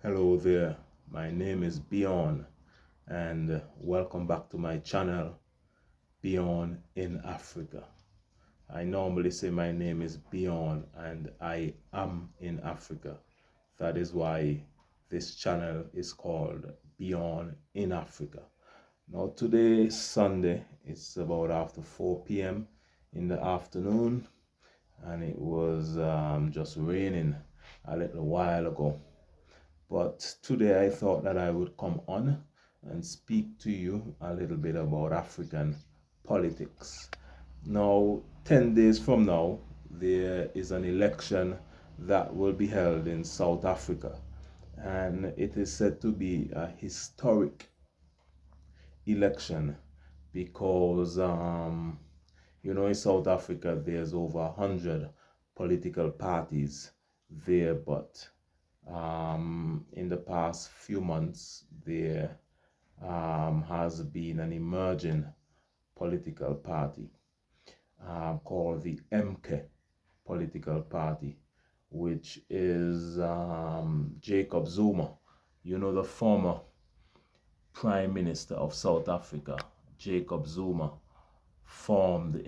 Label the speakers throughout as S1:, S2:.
S1: Hello there, my name is Bjorn and welcome back to my channel, Bjorn in Africa. I normally say my name is Bjorn and I am in Africa. That is why this channel is called Bjorn in Africa. Now today is Sunday, it's about after 4 p.m. in the afternoon and it was just raining a little while ago. But today I thought that I would come on and speak to you a little bit about African politics. Now, 10 days from now, there is an election that will be held in South Africa, and it is said to be a historic election because, in South Africa, there's over 100 political parties there, but in the past few months, there has been an emerging political party called the MK political party, which is Jacob Zuma, the former Prime Minister of South Africa. Jacob Zuma formed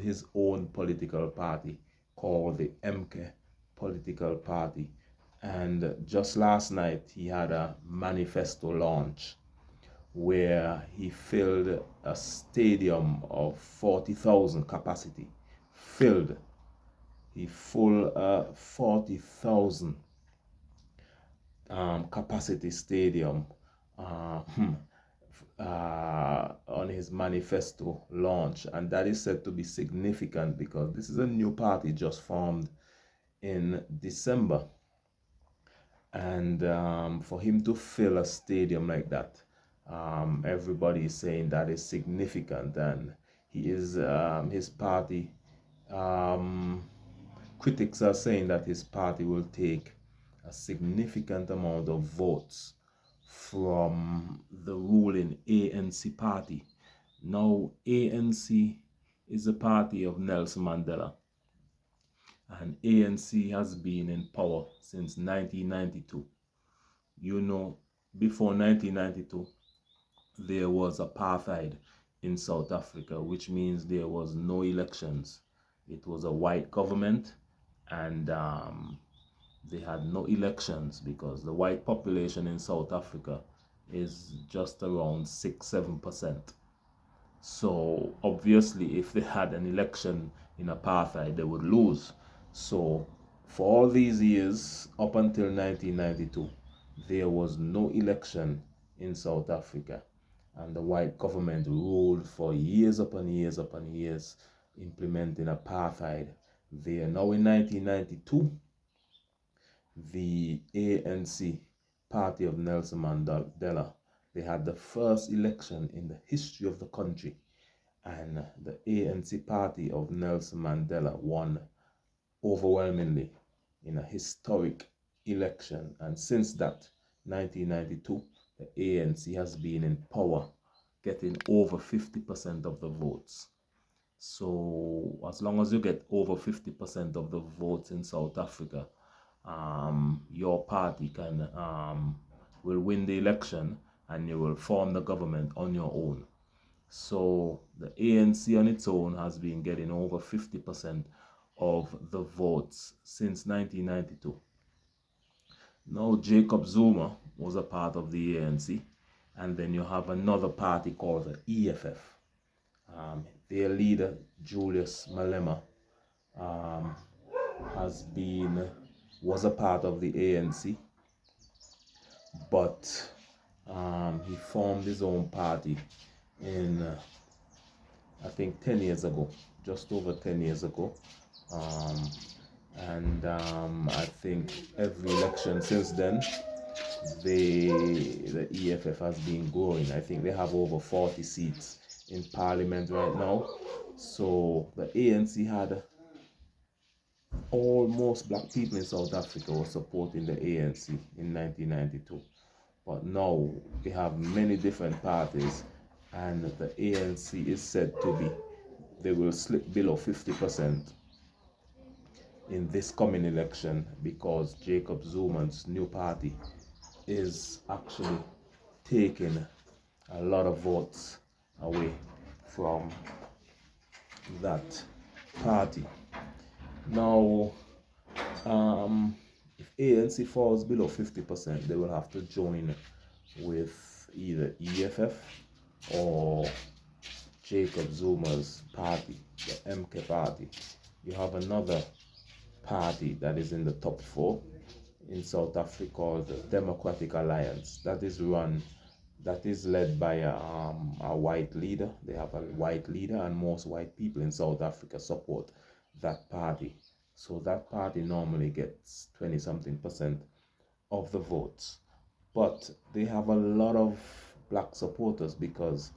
S1: his own political party called the MK political party, and just last night he had a manifesto launch where he filled a stadium of 40,000 capacity. He full 40,000 capacity stadium uh, on his manifesto launch, and that is said to be significant because this is a new party just formed in December, and for him to fill a stadium like that, everybody is saying that is significant, and he is his party. Critics are saying that his party will take a significant amount of votes from the ruling ANC party. Now, ANC is the party of Nelson Mandela, and ANC has been in power since 1992. Before 1992, there was apartheid in South Africa, which means there was no elections. It was a white government, and they had no elections because the white population in South Africa is just around 6-7%. So obviously, if they had an election in apartheid, they would lose. So for all these years, up until 1992, there was no election in South Africa. And the white government ruled for years upon years upon years, implementing apartheid there. Now in 1992, the ANC, party of Nelson Mandela, they had the first election in the history of the country, and the ANC party of Nelson Mandela won overwhelmingly in a historic election. And since that, 1992, the ANC has been in power, getting over 50% of the votes. So as long as you get over 50% of the votes in South Africa, your party will win the election and you will form the government on your own. So the ANC on its own has been getting over 50% of the votes since 1992. Now Jacob Zuma was a part of the ANC, and then you have another party called the EFF. Their leader, Julius Malema, was a part of the ANC, but he formed his own party in I think 10 years ago, just over 10 years ago. I think every election since then, the EFF has been growing. I think they have over 40 seats in parliament right now. So the ANC had almost black people in South Africa were supporting the ANC in 1992. But now we have many different parties, and the ANC is said to be, they will slip below 50%. in this coming election, because Jacob Zuma's new party is actually taking a lot of votes away from that party. Now, if ANC falls below 50%, they will have to join with either EFF or Jacob Zuma's party, the MK party. You have another party that is in the top four in South Africa called the Democratic Alliance. That is led by a white leader. They have a white leader, and most white people in South Africa support that party. So that party normally gets 20 something percent of the votes. But they have a lot of black supporters because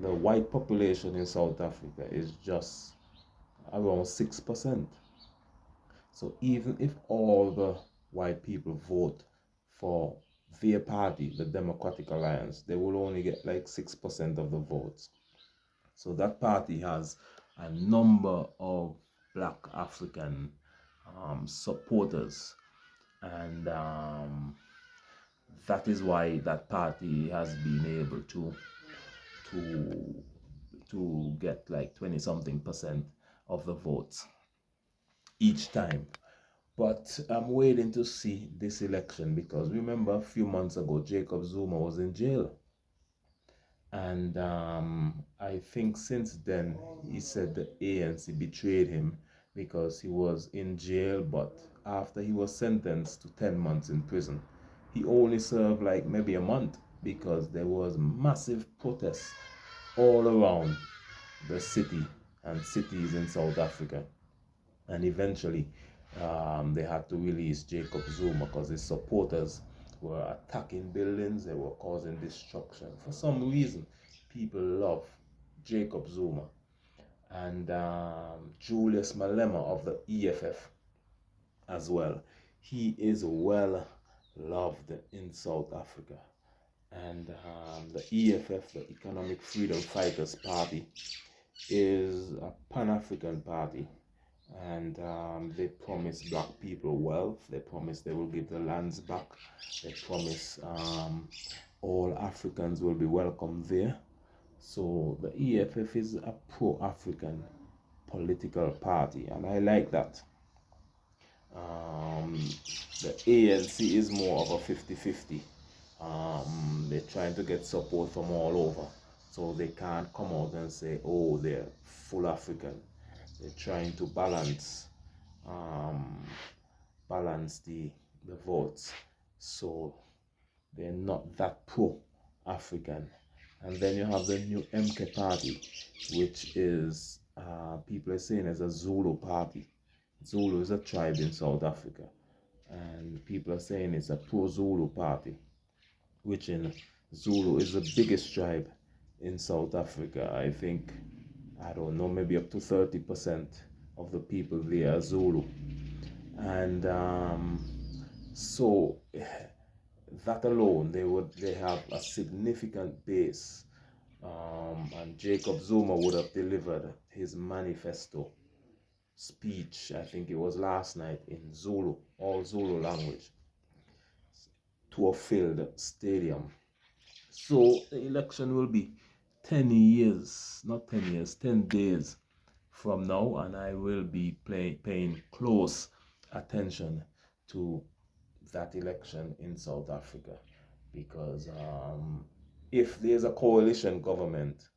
S1: the white population in South Africa is just around 6%. So even if all the white people vote for their party, the Democratic Alliance, they will only get like 6% of the votes. So that party has a number of black African supporters, and that is why that party has been able to get like 20 something percent of the votes each time. But I'm waiting to see this election, because remember a few months ago Jacob Zuma was in jail, and I think since then he said the ANC betrayed him because he was in jail, but after he was sentenced to 10 months in prison, he only served like maybe a month, because there was massive protests all around the city and cities in South Africa. And eventually they had to release Jacob Zuma because his supporters were attacking buildings, they were causing destruction. For some reason, people love Jacob Zuma. And Julius Malema of the EFF as well. He is well loved in South Africa. And the EFF, the Economic Freedom Fighters Party, is a Pan-African party, and they promise black people wealth. They promise they will give the lands back. They promise all Africans will be welcome there. So the EFF is a pro-African political party, and I like that. The ANC is more of a 50-50. They're trying to get support from all over, so they can't come out and say, oh, they're full African. They're trying to balance the votes, so they're not that pro-African. And then you have the new MK party, which is people are saying is a Zulu party. Zulu is a tribe in South Africa, and people are saying it's a pro-Zulu party, which in Zulu is the biggest tribe in South Africa. I think, I don't know, maybe up to 30% of the people there are Zulu. And so that alone, they have a significant base. And Jacob Zuma would have delivered his manifesto speech, I think it was last night, in Zulu, all Zulu language, to a filled stadium. So the election will be 10 years, not 10 years, 10 days from now, and I will be paying close attention to that election in South Africa, because if there's a coalition government,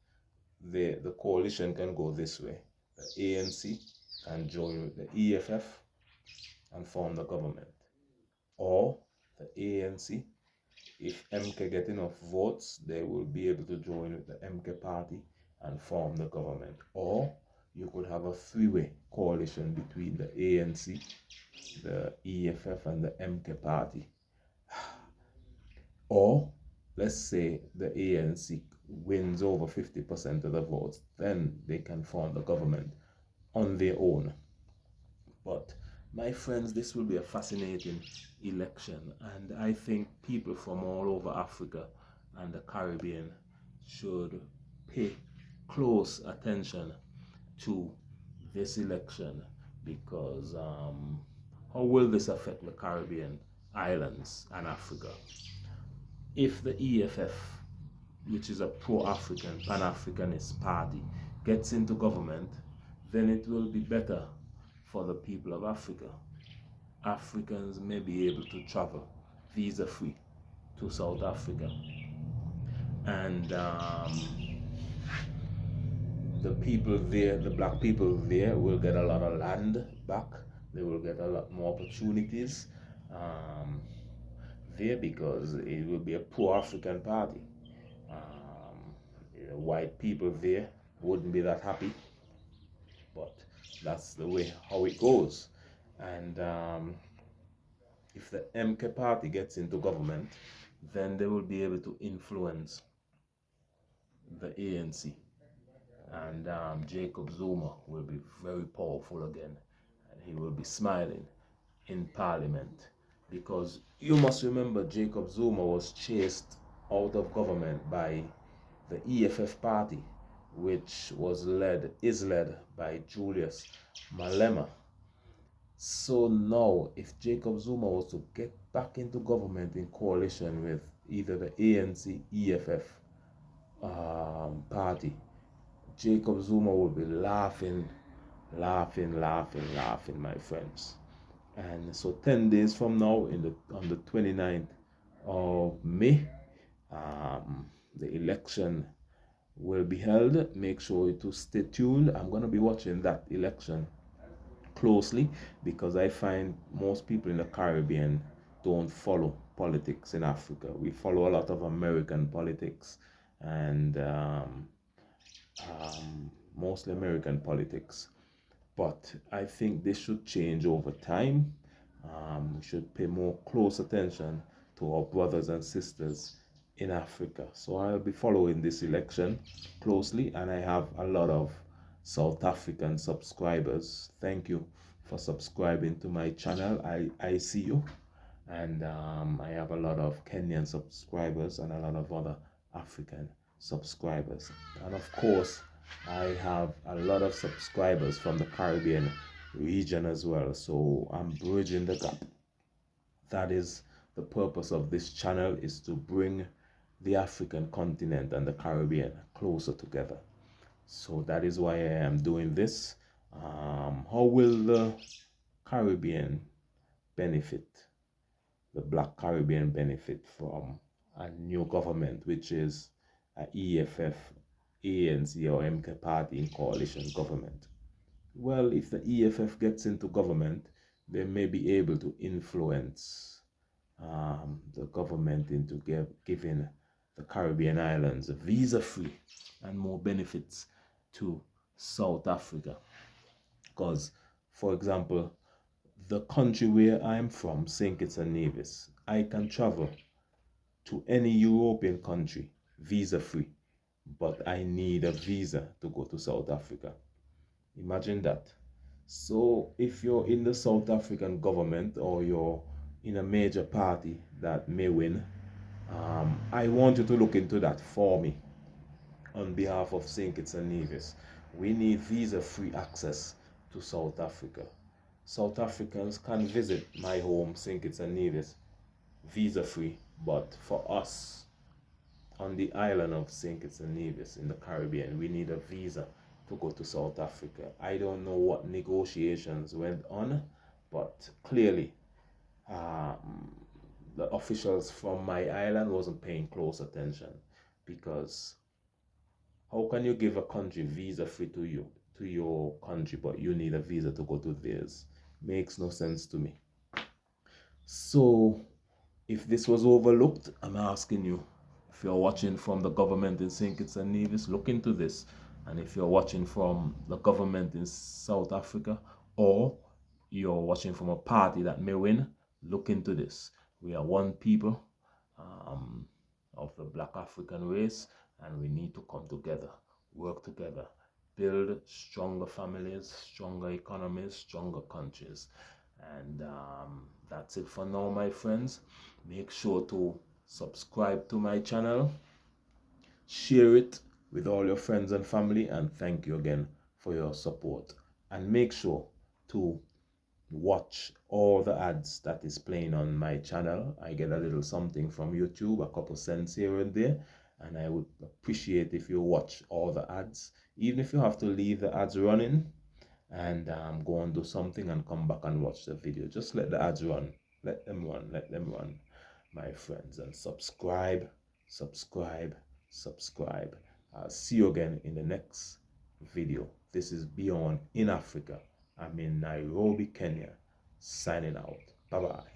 S1: the coalition can go this way. The ANC can join with the EFF and form the government, or the ANC, if MK get enough votes, they will be able to join with the MK party and form the government. Or you could have a three-way coalition between the ANC, the EFF, and the MK party. Or let's say the ANC wins over 50% of the votes, then they can form the government on their own. But my friends, this will be a fascinating election, and I think people from all over Africa and the Caribbean should pay close attention to this election, because how will this affect the Caribbean islands and Africa? If the EFF, which is a pro-African, pan-Africanist party, gets into government, then it will be better for the people of Africa. Africans may be able to travel visa-free to South Africa. And the people there, the black people there, will get a lot of land back. They will get a lot more opportunities um, there, because it will be a pro-African party. White people there wouldn't be that happy, but that's the way how it goes. And if the MK party gets into government, then they will be able to influence the ANC, and Jacob Zuma will be very powerful again, and he will be smiling in Parliament, because you must remember Jacob Zuma was chased out of government by the EFF party, which is led by Julius Malema. So now, if Jacob Zuma was to get back into government in coalition with either the ANC, EFF party, Jacob Zuma would be laughing, my friends. And so 10 days from now, on the 29th of May, the election will be held. Make sure to stay tuned. I'm going to be watching that election closely, because I find most people in the Caribbean don't follow politics in Africa. We follow a lot of American politics, and mostly American politics. But I think this should change over time. We should pay more close attention to our brothers and sisters in Africa. So I'll be following this election closely, and I have a lot of South African subscribers. Thank you for subscribing to my channel. I see you. And I have a lot of Kenyan subscribers and a lot of other African subscribers. And of course, I have a lot of subscribers from the Caribbean region as well. So I'm bridging the gap. That is the purpose of this channel, is to bring the African continent and the Caribbean closer together. So that is why I am doing this. How will the Caribbean benefit? The Black Caribbean benefit from a new government, which is a EFF, ANC, or MK party in coalition government? Well, if the EFF gets into government, they may be able to influence the government into giving the Caribbean islands visa-free and more benefits to South Africa. Because, for example, the country where I'm from, St. Kitts and Nevis, I can travel to any European country visa-free, but I need a visa to go to South Africa. Imagine that. So if you're in the South African government, or you're in a major party that may win, I want you to look into that for me on behalf of St. Kitts and Nevis. We need visa-free access to South Africa. South Africans can visit my home, St. Kitts and Nevis, visa-free, but for us on the island of St. Kitts and Nevis in the Caribbean, we need a visa to go to South Africa. I don't know what negotiations went on, but clearly the officials from my island wasn't paying close attention, because how can you give a country visa free to your country, but you need a visa to go to theirs? Makes no sense to me. So if this was overlooked, I'm asking you, if you're watching from the government in St. Kitts and Nevis, look into this. And if you're watching from the government in South Africa, or you're watching from a party that may win, look into this. We are one people of the Black African race, and we need to come together, work together, build stronger families, stronger economies, stronger countries. And that's it for now, my friends. Make sure to subscribe to my channel, share it with all your friends and family, and thank you again for your support. And make sure to watch all the ads that is playing on my channel. I get a little something from YouTube, a couple cents here and there, and I would appreciate if you watch all the ads, even if you have to leave the ads running and go and do something and come back and watch the video. Just let the ads run. Let them run. Let them run, my friends. And subscribe, subscribe, subscribe. I'll see you again in the next video. This is Bjorn in Africa. I'm in Nairobi, Kenya, signing out. Bye-bye.